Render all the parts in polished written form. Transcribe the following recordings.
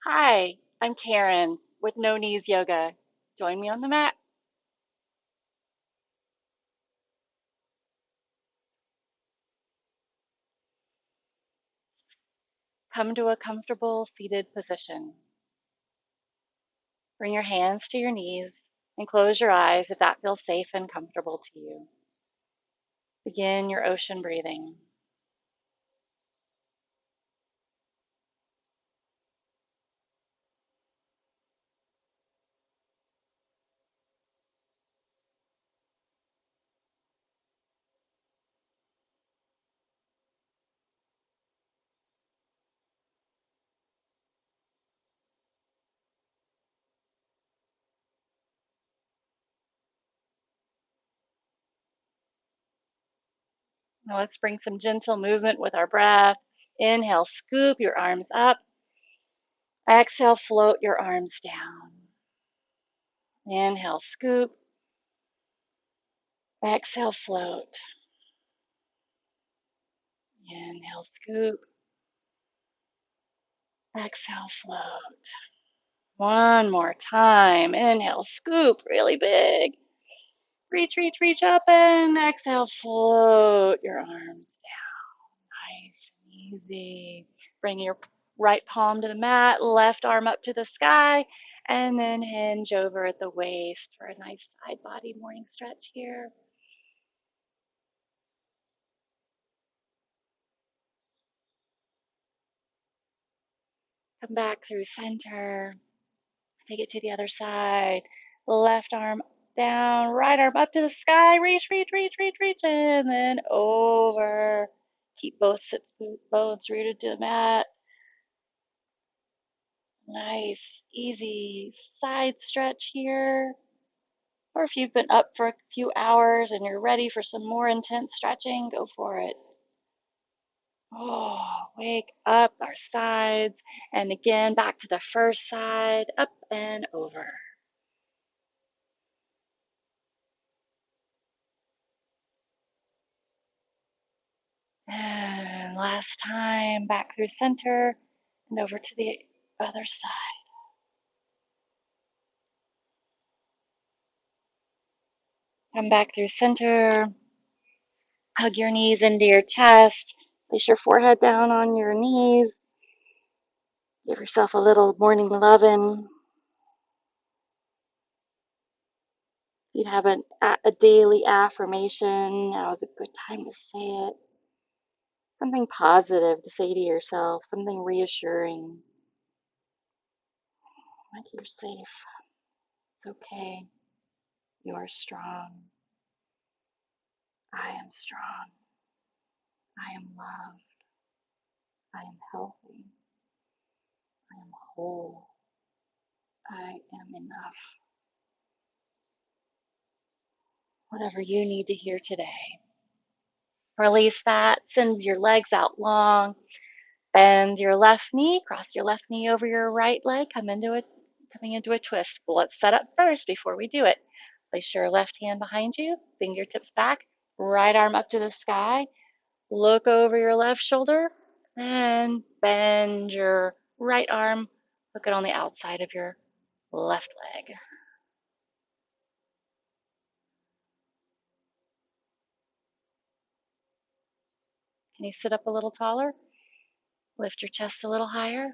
Hi, I'm Karen with No Knees Yoga. Join me on the mat. Come to a comfortable seated position. Bring your hands to your knees and close your eyes if that feels safe and comfortable to you. Begin your ocean breathing. Now let's bring some gentle movement with our breath. Inhale, scoop your arms up. Exhale, float your arms down. Inhale, scoop. Exhale, float. Inhale, scoop. Exhale, float. One more time. Inhale, scoop really big. Reach, reach, reach up and exhale, float your arms down. Nice and easy. Bring your right palm to the mat, left arm up to the sky, and then hinge over at the waist for a nice side body morning stretch here. Come back through center. Take it to the other side. Left arm down, right arm up to the sky. Reach, reach, reach, reach, reach, and then over. Keep both sits bones rooted to the mat. Nice, easy side stretch here. Or if you've been up for a few hours and you're ready for some more intense stretching, go for it. Oh, wake up our sides. And again, back to the first side, up and over. And last time, back through center and over to the other side. Come back through center. Hug your knees into your chest. Place your forehead down on your knees. Give yourself a little morning lovin'. You'd have a daily affirmation. Now is a good time to say it. Something positive to say to yourself, something reassuring. Like you're safe. It's okay. You are strong. I am strong. I am loved. I am healthy. I am whole. I am enough. Whatever you need to hear today. Release that. Send your legs out long. Bend your left knee. Cross your left knee over your right leg. Coming into a twist. Well, let's set up first before we do it. Place your left hand behind you. Fingertips back. Right arm up to the sky. Look over your left shoulder. And bend your right arm. Look it on the outside of your left leg. Can you sit up a little taller? Lift your chest a little higher.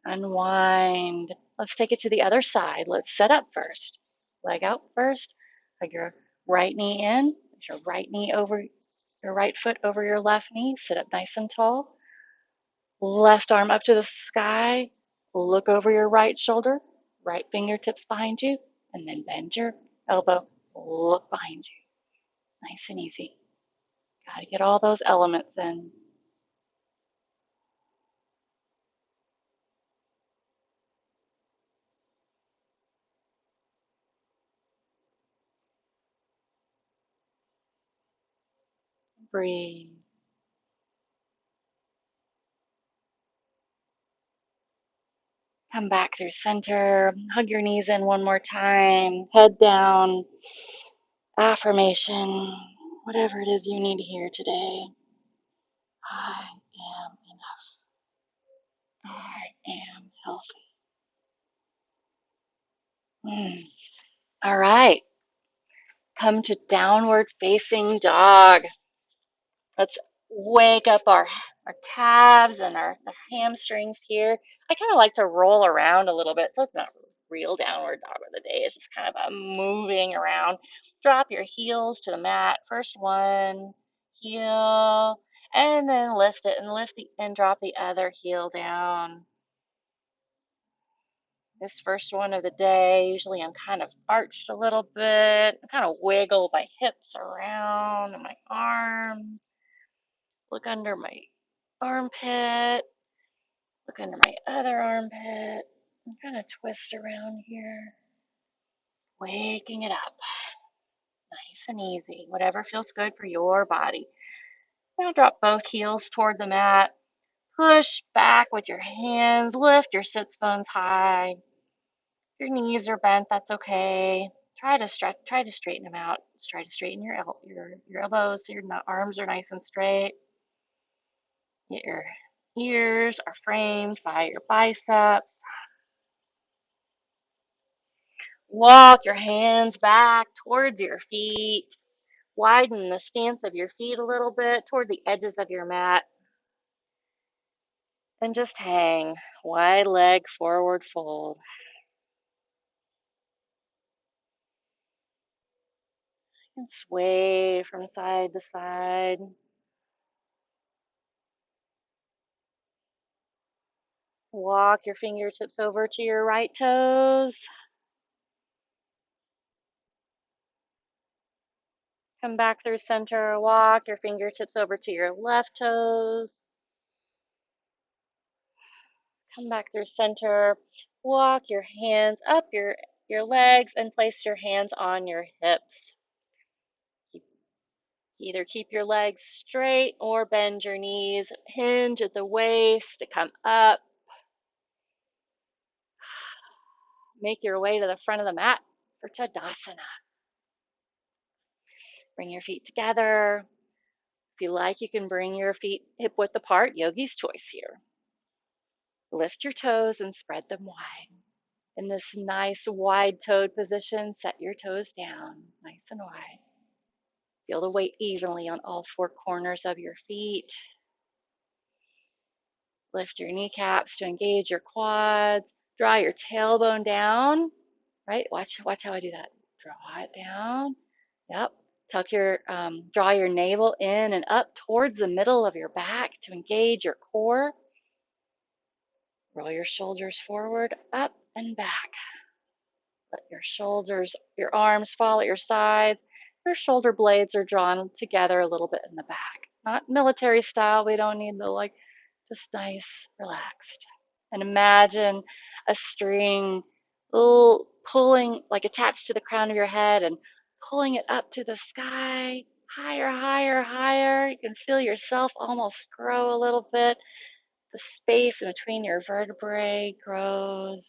Unwind. Let's take it to the other side. Let's set up first. Leg out first. Hug your right knee in. Put your right knee over your right foot over your left knee. Sit up nice and tall. Left arm up to the sky. Look over your right shoulder. Right fingertips behind you. And then bend your elbow. Look behind you. Nice and easy. Got to get all those elements in. Breathe. Come back through center. Hug your knees in one more time. Head down. Affirmation. Whatever it is you need to hear today. I come to downward facing dog. Let's wake up our calves and our the hamstrings here. I kind of like to roll around a little bit, so it's not real downward dog of the day. It's just kind of a moving around. Drop your heels to the mat. First one, heel, and then lift it and and drop the other heel down. This first one of the day, usually I'm kind of arched a little bit. I kind of wiggle my hips around and my arms. Look under my armpit. Look under my other armpit. And kind of twist around here. Waking it up. Nice and easy. Whatever feels good for your body. Now drop both heels toward the mat. Push back with your hands. Lift your sits bones high. If your knees are bent, that's okay. Try to stretch. Try to straighten them out. Try to straighten your elbows so your arms are nice and straight. Your ears are framed by your biceps. Walk your hands back towards your feet. Widen the stance of your feet a little bit toward the edges of your mat. And just hang. Wide leg forward fold. And sway from side to side. Walk your fingertips over to your right toes. Come back through center. Walk your fingertips over to your left toes. Come back through center. Walk your hands up your legs and place your hands on your hips. Either keep your legs straight or bend your knees. Hinge at the waist to come up. Make your way to the front of the mat for Tadasana. Bring your feet together. If you like, you can bring your feet hip width apart. Yogi's choice here. Lift your toes and spread them wide. In this nice wide-toed position, set your toes down, nice and wide. Feel the weight evenly on all four corners of your feet. Lift your kneecaps to engage your quads. Draw your tailbone down, right? Watch how I do that. Draw it down. Yep. Draw your navel in and up towards the middle of your back to engage your core. Roll your shoulders forward, up and back. Let your arms fall at your sides. Your shoulder blades are drawn together a little bit in the back. Not military style. We don't need just nice, relaxed. And imagine a string pulling, like attached to the crown of your head and pulling it up to the sky, higher, higher, higher. You can feel yourself almost grow a little bit. The space in between your vertebrae grows.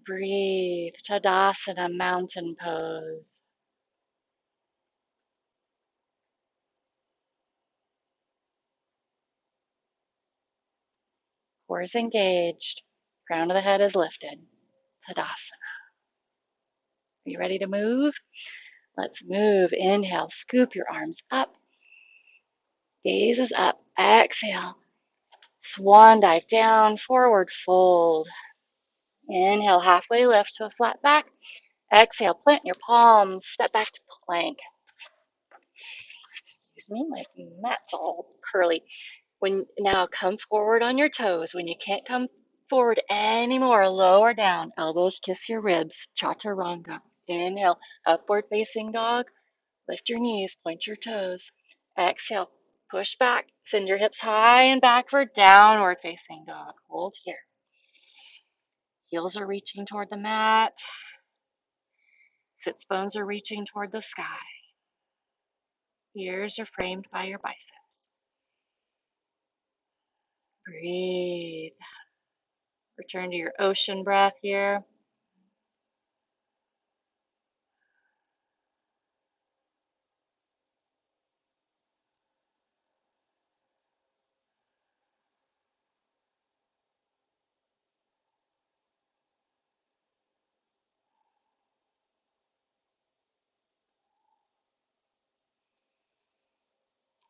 Breathe. Tadasana, mountain pose. Core is engaged. Crown of the head is lifted. Tadasana. Are you ready to move? Let's move. Inhale. Scoop your arms up. Gaze is up. Exhale. Swan dive down. Forward fold. Inhale. Halfway lift to a flat back. Exhale. Plant your palms. Step back to plank. Excuse me. My mat's all curly. Now come forward on your toes. When you can't come forward anymore, lower down. Elbows kiss your ribs. Chaturanga. Inhale. Upward facing dog. Lift your knees. Point your toes. Exhale. Push back. Send your hips high and back for downward facing dog. Hold here. Heels are reaching toward the mat. Sits bones are reaching toward the sky. Ears are framed by your biceps. Breathe. Return to your ocean breath here.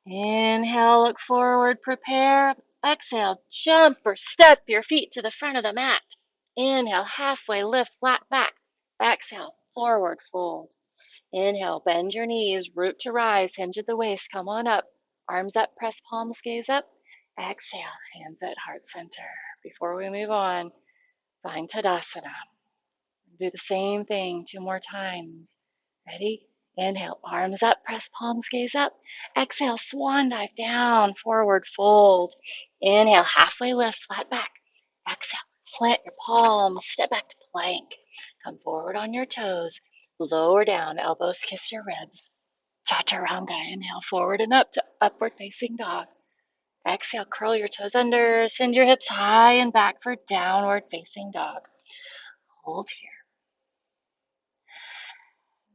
Inhale, look forward, prepare. Exhale, jump or step your feet to the front of the mat. Inhale, halfway lift, flat back. Exhale, forward fold. Inhale, bend your knees, root to rise, hinge at the waist, come on up. Arms up, press palms, gaze up. Exhale, hands at heart center. Before we move on, find Tadasana. Do the same thing 2 more times. Ready? Inhale, arms up, press palms, gaze up. Exhale, swan dive down, forward fold. Inhale, halfway lift, flat back. Exhale, plant your palms, step back to plank. Come forward on your toes, lower down, elbows kiss your ribs. Chaturanga, inhale, forward and up to upward facing dog. Exhale, curl your toes under, send your hips high and back for downward facing dog. Hold here.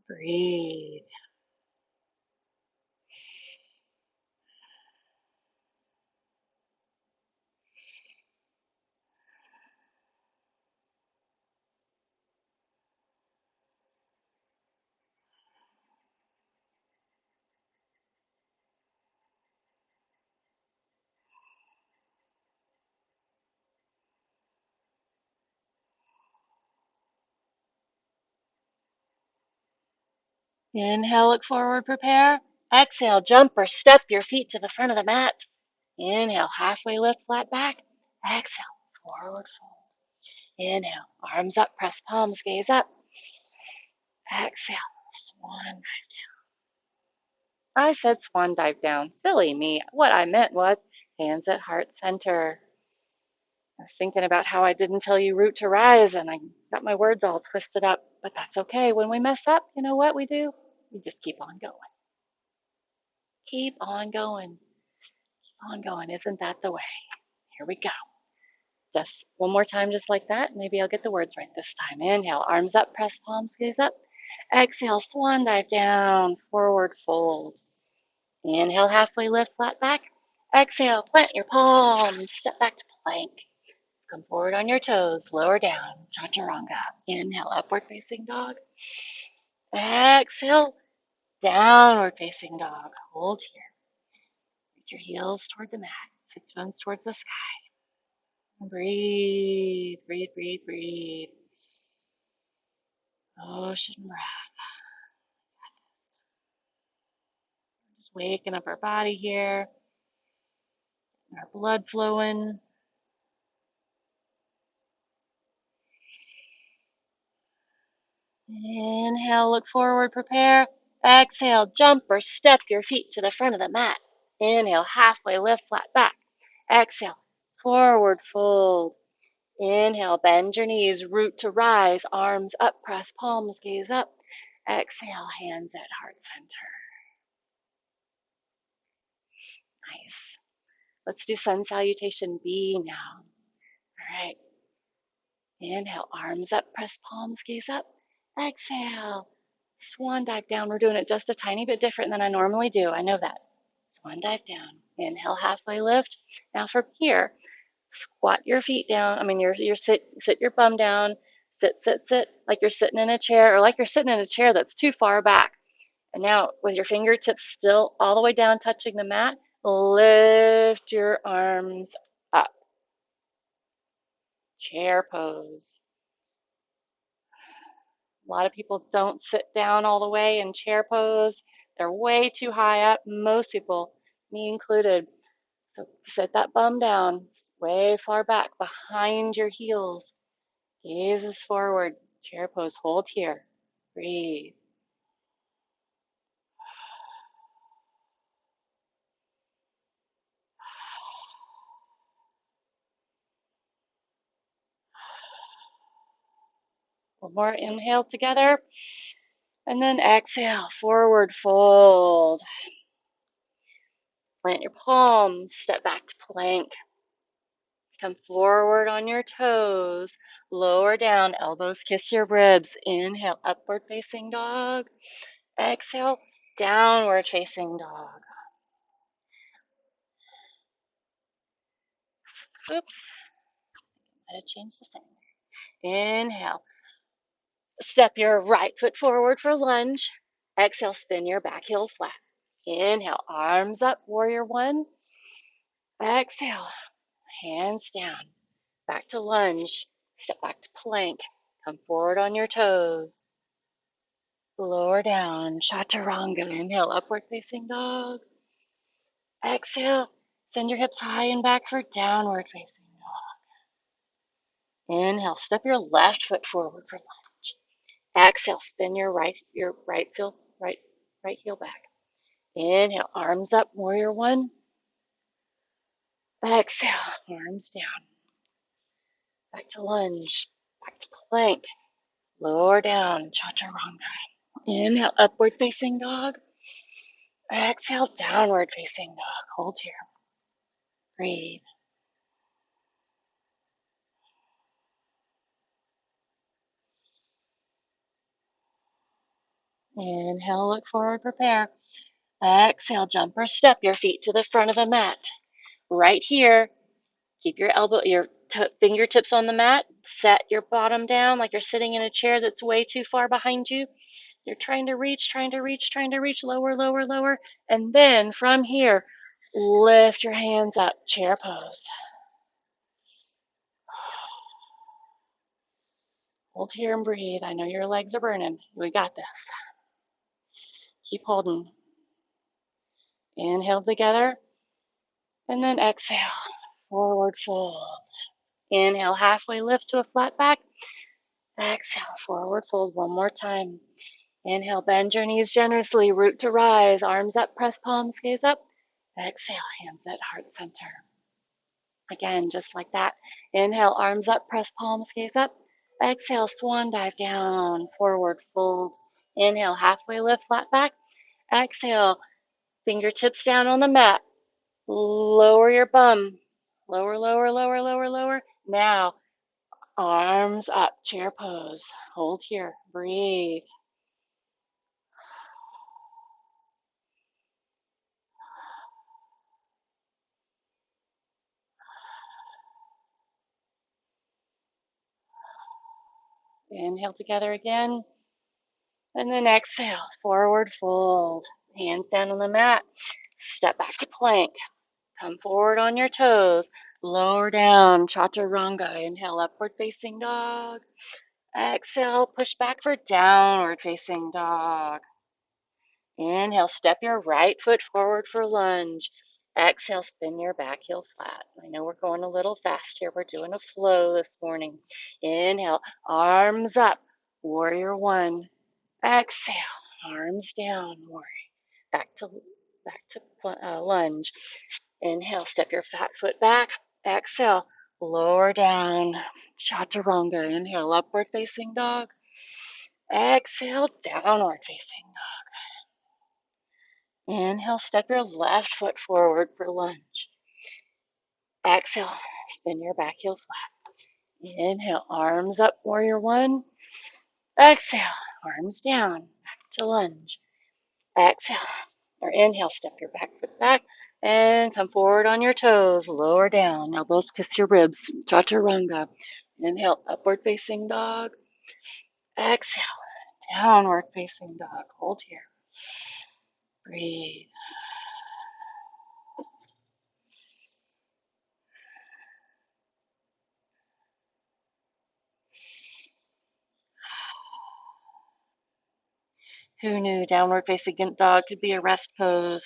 Breathe. Inhale, look forward, prepare. Exhale, jump or step your feet to the front of the mat. Inhale, halfway lift, flat back. Exhale, forward fold. Inhale, arms up, press palms, gaze up. Exhale, swan. I said swan dive down. Silly me. What I meant was hands at heart center. I was thinking about how I didn't tell you root to rise and I got my words all twisted up, but that's okay. When we mess up, you know what we do? We just keep on going. Keep on going. Keep on going. Isn't that the way? Here we go. Just one more time, just like that. Maybe I'll get the words right this time. Inhale, arms up, press palms, gaze up. Exhale, swan dive down, forward fold. Inhale, halfway lift, flat back. Exhale, plant your palms, step back to plank. Come forward on your toes, lower down, chaturanga. Inhale, upward facing dog. Exhale, downward facing dog. Hold here. Reach your heels toward the mat, sit bones towards the sky. Breathe, breathe, breathe, breathe. Ocean breath. Just waking up our body here, our blood flowing. Inhale, look forward, prepare. Exhale, jump or step your feet to the front of the mat. Inhale, halfway lift, flat back. Exhale, forward fold. Inhale, bend your knees, root to rise, arms up, press palms, gaze up. Exhale, hands at heart center. Nice. Let's do sun salutation B now. All right. Inhale, arms up, press palms, gaze up. Exhale, swan dive down. We're doing it just a tiny bit different than I normally do. I know that. Swan dive down. Inhale, halfway lift. Now from here, squat your feet down. I mean, you're sit your bum down. Sit, like you're sitting in a chair, or like you're sitting in a chair that's too far back. And now, with your fingertips still all the way down, touching the mat, lift your arms up. Chair pose. A lot of people don't sit down all the way in chair pose. They're way too high up. Most people, me included. So sit that bum down, way far back behind your heels. Gazes forward. Chair pose. Hold here. Breathe. One more inhale together. And then exhale. Forward fold. Plant your palms. Step back to plank. Come forward on your toes. Lower down. Elbows kiss your ribs. Inhale. Upward facing dog. Exhale. Downward facing dog. Oops. I had to change the sound. Inhale. Step your right foot forward for lunge. Exhale, spin your back heel flat. Inhale, arms up, warrior one. Exhale, hands down. Back to lunge. Step back to plank. Come forward on your toes. Lower down, chaturanga. Inhale, upward facing dog. Exhale, send your hips high and back for downward facing dog. Inhale, step your left foot forward for lunge. Exhale, spin your right heel back. Inhale, arms up, warrior one. Exhale, arms down. Back to lunge, back to plank. Lower down, chaturanga. Inhale, upward facing dog. Exhale, downward facing dog. Hold here. Breathe. Inhale, look forward, prepare. Exhale, jump or step your feet to the front of the mat. Right here, keep your fingertips on the mat. Set your bottom down like you're sitting in a chair that's way too far behind you. You're trying to reach, lower, lower, lower. And then from here, lift your hands up, chair pose. Hold here and breathe. I know your legs are burning. We got this. Keep holding. Inhale together. And then exhale. Forward fold. Inhale, halfway lift to a flat back. Exhale, forward fold one more time. Inhale, bend your knees generously. Root to rise. Arms up, press palms, gaze up. Exhale, hands at heart center. Again, just like that. Inhale, arms up, press palms, gaze up. Exhale, swan dive down, forward fold. Inhale, halfway lift, flat back. Exhale, fingertips down on the mat. Lower your bum. Lower, lower, lower, lower, lower. Now, arms up, chair pose. Hold here. Breathe. Inhale together again. And then exhale, forward fold. Hands down on the mat. Step back to plank. Come forward on your toes. Lower down, chaturanga. Inhale, upward facing dog. Exhale, push back for downward facing dog. Inhale, step your right foot forward for lunge. Exhale, spin your back heel flat. I know we're going a little fast here. We're doing a flow this morning. Inhale, arms up, warrior one. Exhale, arms down, warrior. Back to lunge. Inhale, step your fat foot back. Exhale, lower down, chaturanga. Inhale, upward facing dog. Exhale, downward facing dog. Inhale, step your left foot forward for lunge. Exhale, spin your back heel flat. Inhale, arms up, warrior one. Exhale, arms down, back to lunge. Exhale, or inhale, step your back foot back and come forward on your toes. Lower down, elbows kiss your ribs. Chaturanga. Inhale, upward facing dog. Exhale, downward facing dog. Hold here. Breathe. Who knew downward facing dog could be a rest pose?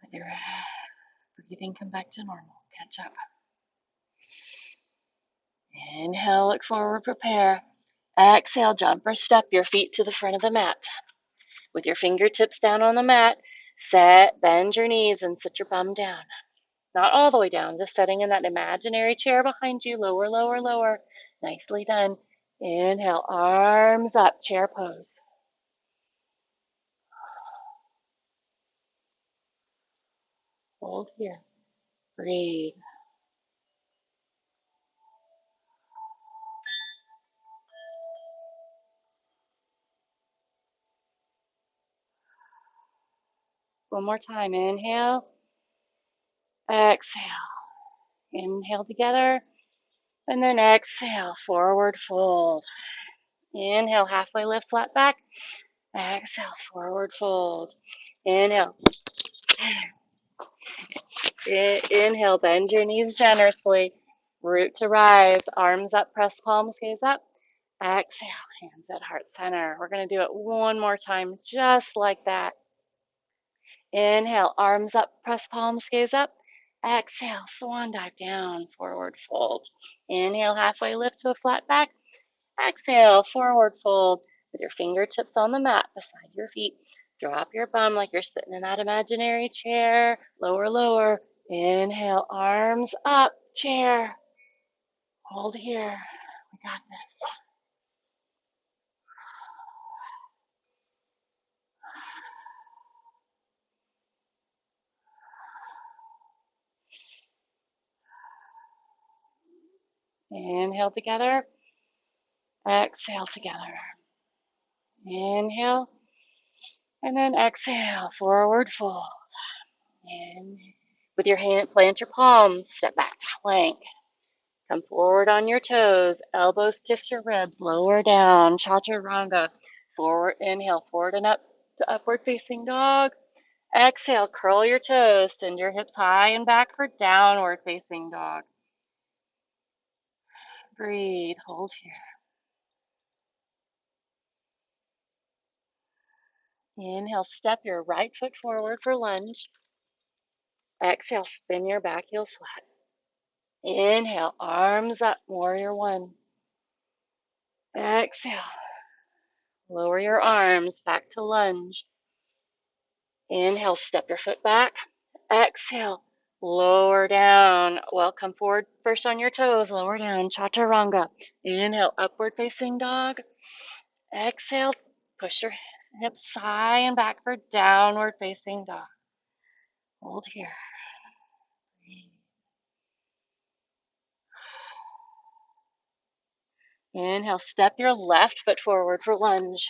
Let your breathing come back to normal. Catch up. Inhale, look forward, prepare. Exhale, jump or step your feet to the front of the mat. With your fingertips down on the mat, bend your knees and sit your bum down. Not all the way down, just sitting in that imaginary chair behind you. Lower, lower, lower. Nicely done. Inhale, arms up, chair pose. Hold here. Breathe. One more time. Inhale. Exhale. Inhale together. And then exhale, forward fold. Inhale, halfway lift, flat back. Exhale, forward fold. Inhale. Inhale, bend your knees generously. Root to rise, arms up, press palms, gaze up. Exhale, hands at heart center. We're going to do it one more time, just like that. Inhale, arms up, press palms, gaze up. Exhale, swan dive down, forward fold. Inhale, halfway lift to a flat back. Exhale, forward fold with your fingertips on the mat beside your feet. Drop your bum like you're sitting in that imaginary chair. Lower, lower. Inhale, arms up, chair. Hold here. We got this. Inhale together. Exhale together. Inhale. And then exhale, forward fold. In. With your hand, plant your palms. Step back, plank. Come forward on your toes. Elbows kiss your ribs. Lower down. Chaturanga. Forward, inhale, forward and up to upward facing dog. Exhale, curl your toes. Send your hips high and back for downward facing dog. Breathe. Hold here. Inhale, step your right foot forward for lunge. Exhale, spin your back heel flat. Inhale, arms up, warrior one. Exhale, lower your arms back to lunge. Inhale, step your foot back. Exhale, lower down. Welcome forward first on your toes, lower down, chaturanga. Inhale, upward facing dog. Exhale, push your hips high and back for downward facing dog. Hold here. Inhale, step your left foot forward for lunge.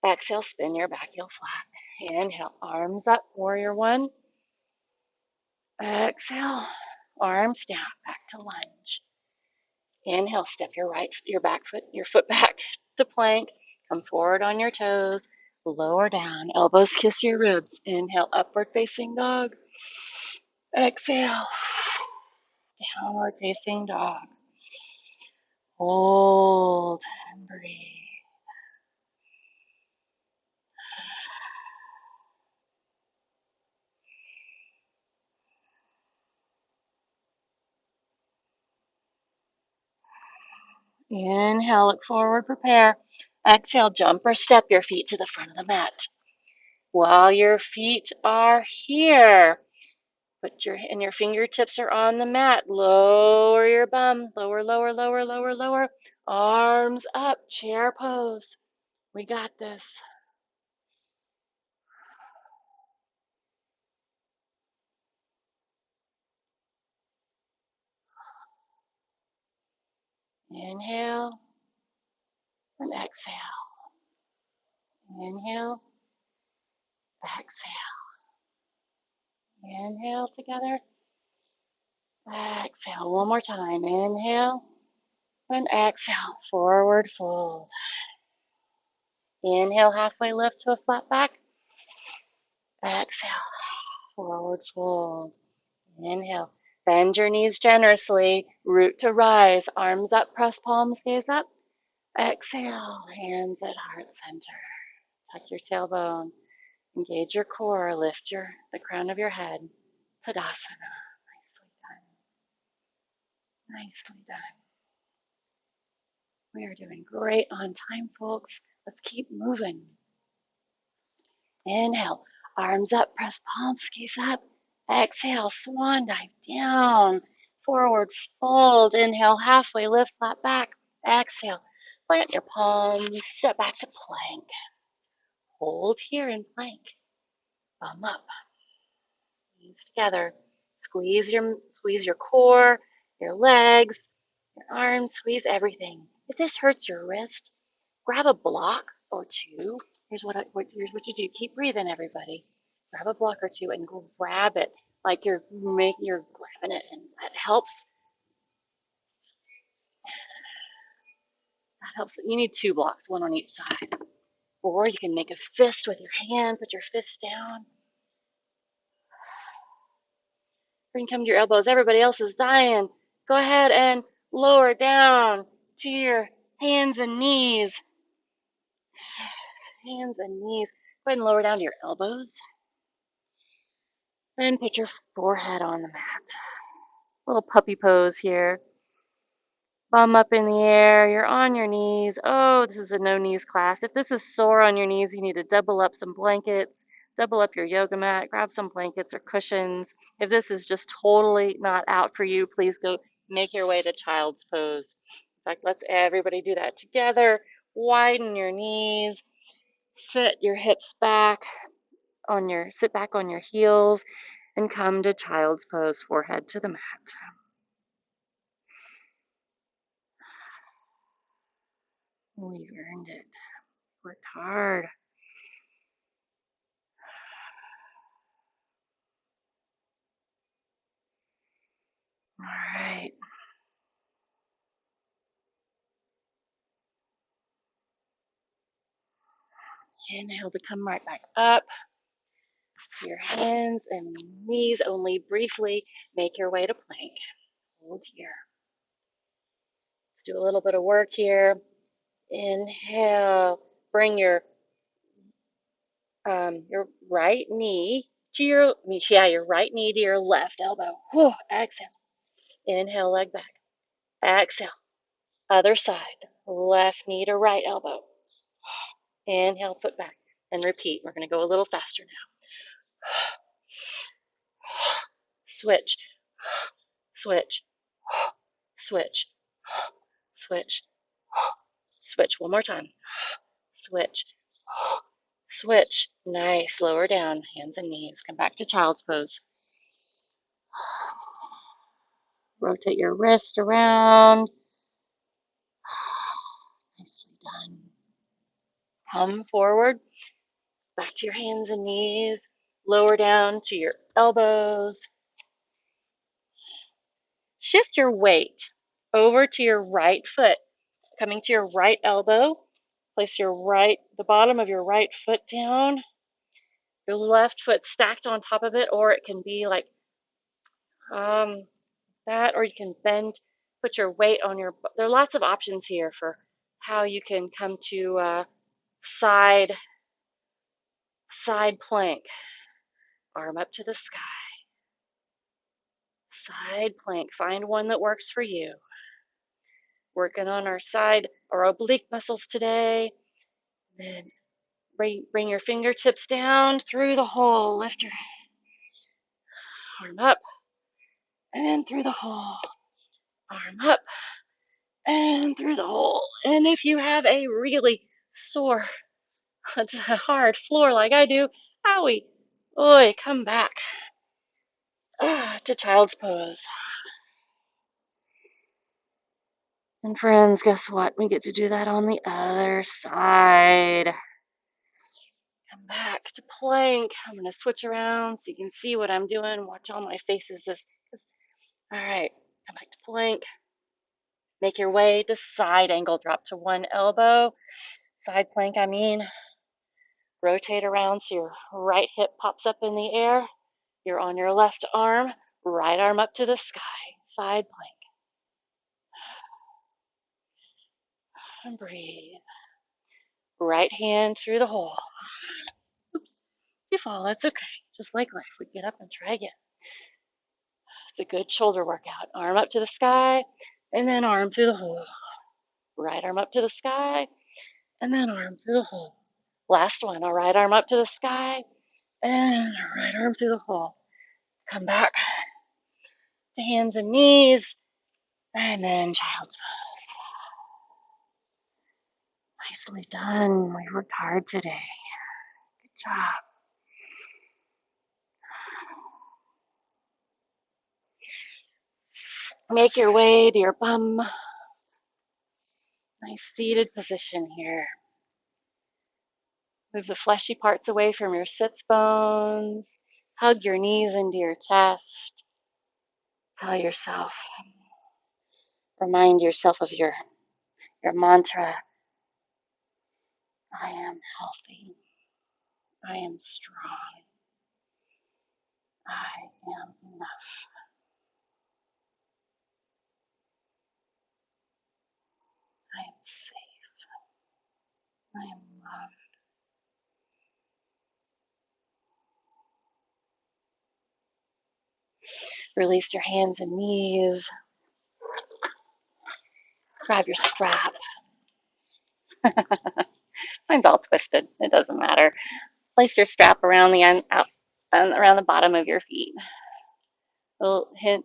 Exhale, spin your back heel flat. Inhale, arms up, warrior one. Exhale, arms down, back to lunge. Inhale, step your foot back to plank. Come forward on your toes. Lower down, elbows kiss your ribs. Inhale, upward facing dog. Exhale, downward facing dog. Hold and breathe. Inhale, look forward, prepare. Exhale, jump or step your feet to the front of the mat. While your feet are here, your fingertips are on the mat. Lower your bum. Lower, lower, lower, lower, lower. Arms up, chair pose. We got this. Inhale and exhale. Inhale, exhale. Inhale together. Exhale one more time. Inhale and exhale. Forward fold. Inhale, halfway lift to a flat back. Exhale, forward fold. Inhale, bend your knees generously. Root to rise. Arms up, press palms, gaze up. Exhale, hands at heart center. Tuck your tailbone. Engage your core. Lift the crown of your head. Tadasana. Nicely done. Nicely done. We are doing great on time, folks. Let's keep moving. Inhale, arms up, press palms, gaze up. Exhale, swan dive down. Forward fold. Inhale, halfway lift, flat back. Exhale, plant your palms, step back to plank. Hold here in plank. Bum up. Knees together. Squeeze your core, your legs, your arms, squeeze everything. If this hurts your wrist, grab a block or two. Here's what you do. Keep breathing, everybody. Grab a block or two and grab it like you're grabbing it, and that helps. That helps. You need two blocks, one on each side. Or you can make a fist with your hand. Put your fist down. Bring come to your elbows. Everybody else is dying. Go ahead and lower down to your hands and knees. Hands and knees. Go ahead and lower down to your elbows. And put your forehead on the mat. Little puppy pose here. Bum up in the air. You're on your knees. Oh, this is a no knees class. If this is sore on your knees, you need to double up some blankets, double up your yoga mat, grab some blankets or cushions. If this is just totally not out for you, please go make your way to child's pose. In fact, let's everybody do that together. Widen your knees. Sit your hips back sit back on your heels and come to child's pose, forehead to the mat. We've earned it. Worked hard. All right. Inhale to come right back up to your hands and knees only briefly. Make your way to plank. Hold here. Do a little bit of work here. Inhale. Bring your right knee to your right knee to your left elbow. Whew, exhale. Inhale, leg back. Exhale. Other side. Left knee to right elbow. Inhale, foot back. And repeat. We're going to go a little faster now. Switch. Switch. Switch. Switch. Switch. One more time. Switch. Switch. Nice. Lower down. Hands and knees. Come back to child's pose. Rotate your wrist around. Nicely done. Come forward. Back to your hands and knees. Lower down to your elbows. Shift your weight over to your right foot. Coming to your right elbow. Place the bottom of your right foot down. Your left foot stacked on top of it, or it can be like that, or you can bend, put your weight on there are lots of options here for how you can come to side plank. Arm up to the sky. Side plank. Find one that works for you. Working on our oblique muscles today. Then bring your fingertips down through the hole. Lift your arm up and then through the hole. Arm up and through the hole. And if you have a really sore, it's a hard floor like I do, owie, oi, come back to child's pose. And friends, guess what? We get to do that on the other side. Come back to plank. I'm going to switch around so you can see what I'm doing. Watch all my faces. All right, come back to plank. Make your way to side angle. Drop to one elbow. Side plank, I mean. Rotate around so your right hip pops up in the air. You're on your left arm. Right arm up to the sky. Side plank. And breathe. Right hand through the hole. Oops. If you fall, that's okay. Just like life. We get up and try again. It's a good shoulder workout. Arm up to the sky, and then arm through the hole. Right arm up to the sky, and then arm through the hole. Last one. All right, arm up to the sky, and right arm through the hole. Come back to hands and knees, and then child's pose. Nicely done. We worked hard today. Good job. Make your way to your bum. Nice seated position here. Move the fleshy parts away from your sits bones. Hug your knees into your chest. Tell yourself, remind yourself of your mantra. I am healthy. I am strong. I am enough. I am safe. I am loved. Release your hands and knees. Grab your strap. Mine's all twisted. It doesn't matter. Place your strap around the end, out, around the bottom of your feet. Hint,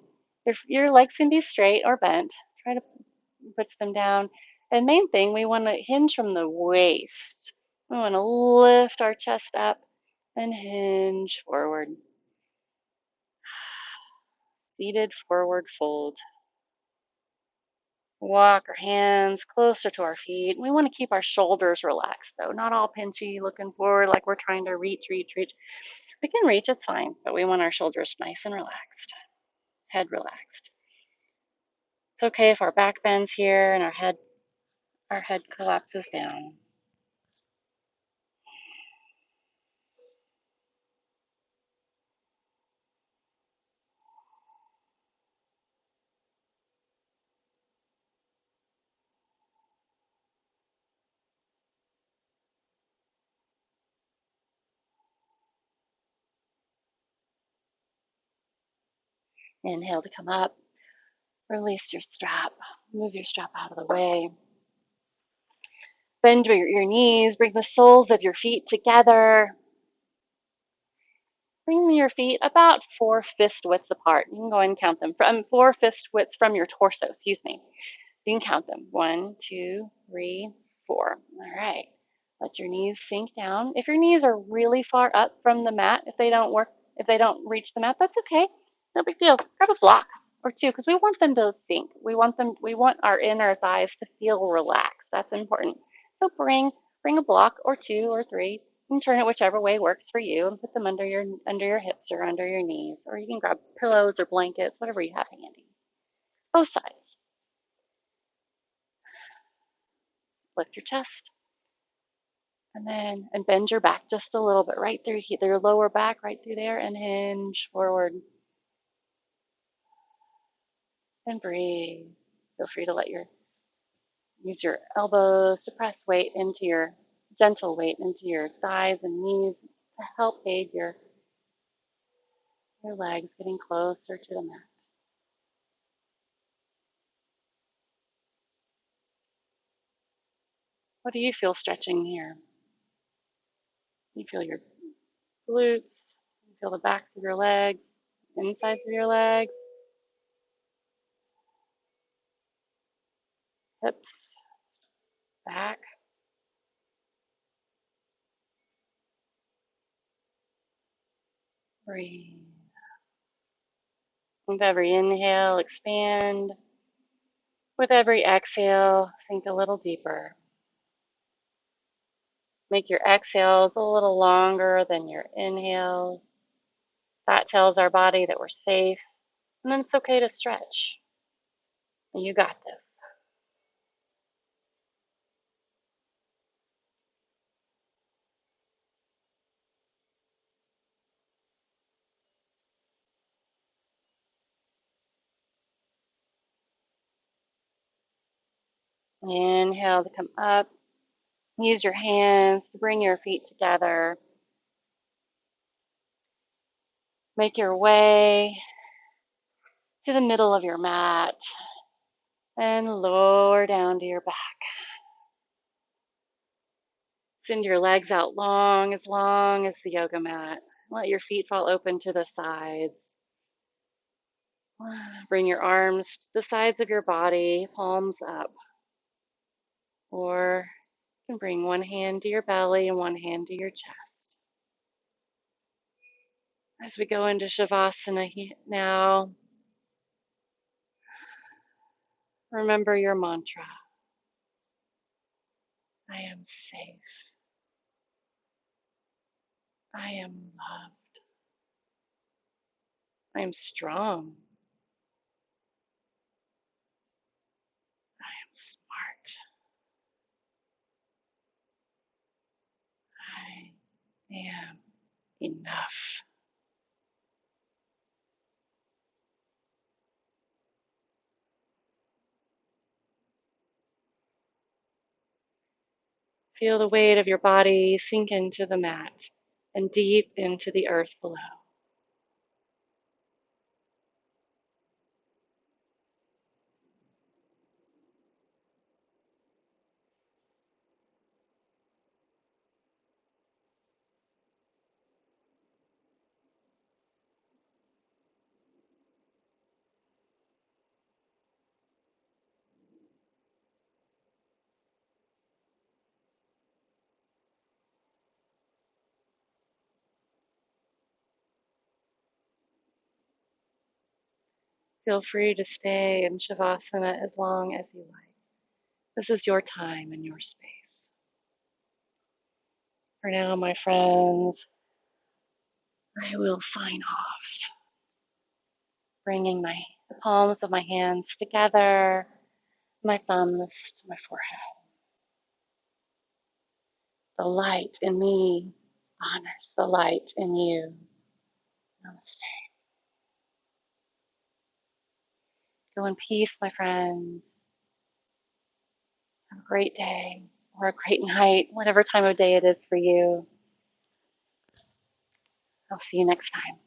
your legs can be straight or bent. Try to put them down. And main thing, we want to hinge from the waist. We want to lift our chest up and hinge forward. Seated forward fold. Walk our hands closer to our feet. We want to keep our shoulders relaxed, though, not all pinchy, looking forward like we're trying to reach. We can reach, it's fine, but we want our shoulders nice and relaxed, head relaxed. It's okay if our back bends here and our head collapses down. Inhale to come up. Release your strap. Move your strap out of the way. Bend your knees. Bring the soles of your feet together. Bring your feet about 4 fist widths apart. You can go ahead and count them. From 4 fist widths from your torso, excuse me. You can count them. 1, 2, 3, 4. All right. Let your knees sink down. If your knees are really far up from the mat, if they don't reach the mat, that's okay. No big deal. Grab a block or two because we want them to sink. We want our inner thighs to feel relaxed. That's important. So bring a block or two or three and turn it whichever way works for you and put them under your hips or under your knees. Or you can grab pillows or blankets, whatever you have handy. Both sides. Lift your chest. And bend your back just a little bit, right through your lower back, right through there, and hinge forward. And breathe. Feel free to use your elbows to press gentle weight into your thighs and knees to help aid your legs getting closer to the mat. What do you feel stretching here? You feel your glutes, you feel the backs of your legs, insides of your legs, hips, back. Breathe. With every inhale, expand. With every exhale, sink a little deeper. Make your exhales a little longer than your inhales. That tells our body that we're safe, and then it's okay to stretch. You got this. Inhale to come up. Use your hands to bring your feet together. Make your way to the middle of your mat and lower down to your back. Send your legs out long as the yoga mat. Let your feet fall open to the sides. Bring your arms to the sides of your body, palms up. Or you can bring one hand to your belly and one hand to your chest. As we go into Shavasana now, remember your mantra. I am safe. I am loved. I am strong. I am smart. I am enough. Feel the weight of your body sink into the mat and deep into the earth below. Feel free to stay in Shavasana as long as you like. This is your time and your space. For now, my friends, I will sign off, bringing the palms of my hands together, my thumbs to my forehead. The light in me honors the light in you. Namaste. Go in peace, my friends. Have a great day or a great night, whatever time of day it is for you. I'll see you next time.